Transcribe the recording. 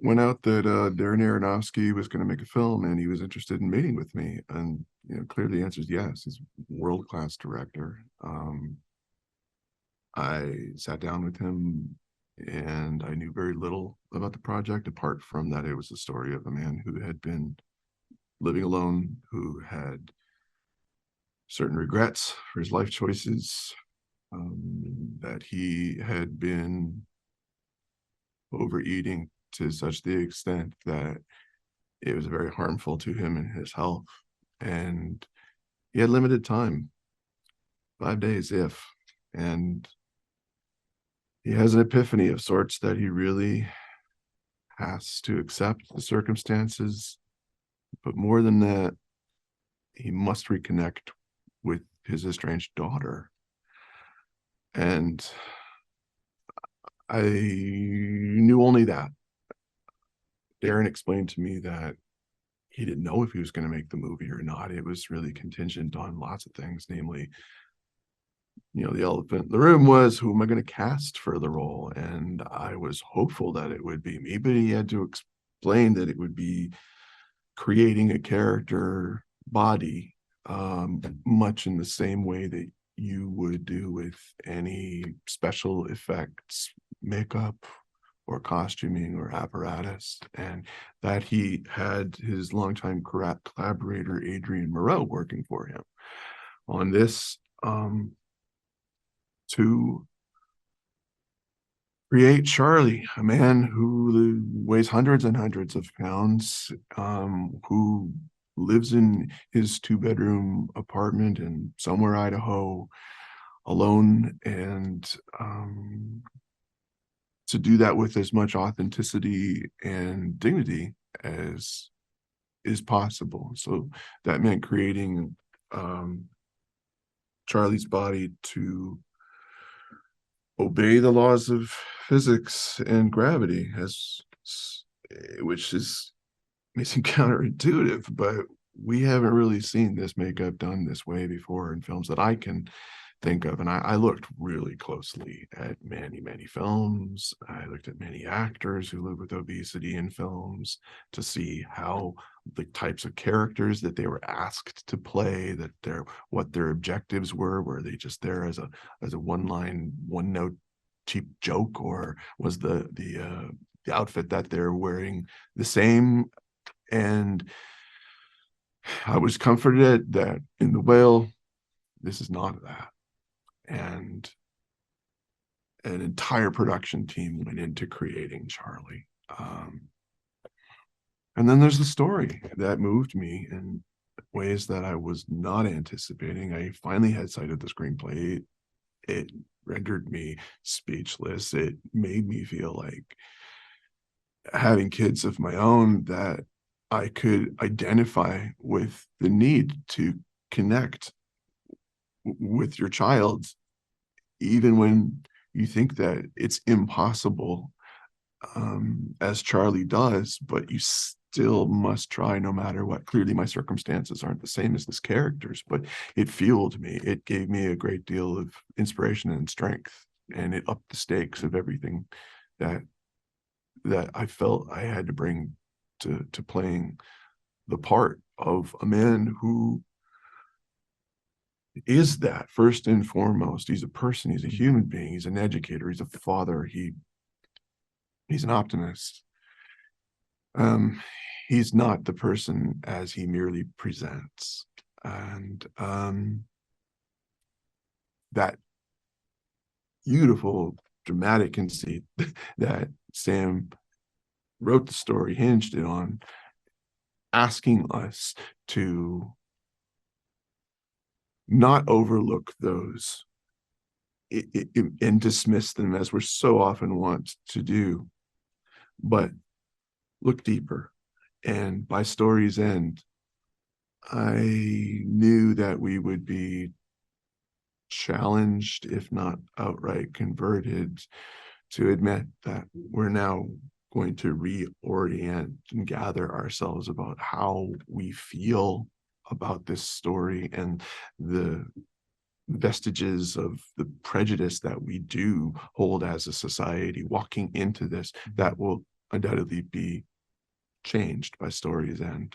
went out that Darren Aronofsky was going to make a film, and he was interested in meeting with me. And clearly the answer is yes. He's a world-class director. I sat down with him, and I knew very little about the project, apart from that it was the story of a man who had been living alone, who had certain regrets for his life choices, that he had been overeating to such the extent that it was very harmful to him and his health. And he had limited time, 5 days if, and he has an epiphany of sorts that he really has to accept the circumstances. But more than that, he must reconnect with his estranged daughter. And I knew only that. Darren explained to me that he didn't know if he was going to make the movie or not. It was really contingent on lots of things, namely, the elephant in the room was, who am I going to cast for the role? And I was hopeful that it would be me, but he had to explain that it would be creating a character body, much in the same way that you would do with any special effects, makeup, or costuming or apparatus, and that he had his longtime collaborator Adrian Moreau working for him on this, to create Charlie, a man who weighs hundreds and hundreds of pounds, who lives in his 2-bedroom apartment in somewhere Idaho, alone, and to do that with as much authenticity and dignity as is possible. So that meant creating Charlie's body to obey the laws of physics and gravity, which may seem counterintuitive, but we haven't really seen this makeup done this way before in films that I can think of. And I looked really closely at many films. I looked at many actors who live with obesity in films to see how the types of characters that they were asked to play, what their objectives were they just there as a one note cheap joke, or was the outfit that they're wearing the same? And I was comforted that in The Whale, this is not that. And an entire production team went into creating Charlie. And then there's the story that moved me in ways that I was not anticipating. I finally had sight of the screenplay. It rendered me speechless. It made me feel like, having kids of my own, that I could identify with the need to connect with your child, even when you think that it's impossible, as Charlie does, but you still must try no matter what. Clearly, my circumstances aren't the same as this character's, but it fueled me. It gave me a great deal of inspiration and strength, and it upped the stakes of everything that I felt I had to bring to playing the part of a man who is that first and foremost. He's a person, he's a human being, he's an educator, he's a father, he's an optimist. He's not the person as he merely presents. And that beautiful dramatic conceit that Sam wrote the story hinged it on, asking us to not overlook those and dismiss them as we're so often want to do, but look deeper. And by story's end, I knew that we would be challenged, if not outright converted, to admit that we're now going to reorient and gather ourselves about how we feel about this story and the vestiges of the prejudice that we do hold as a society walking into this, that will undoubtedly be changed by stories and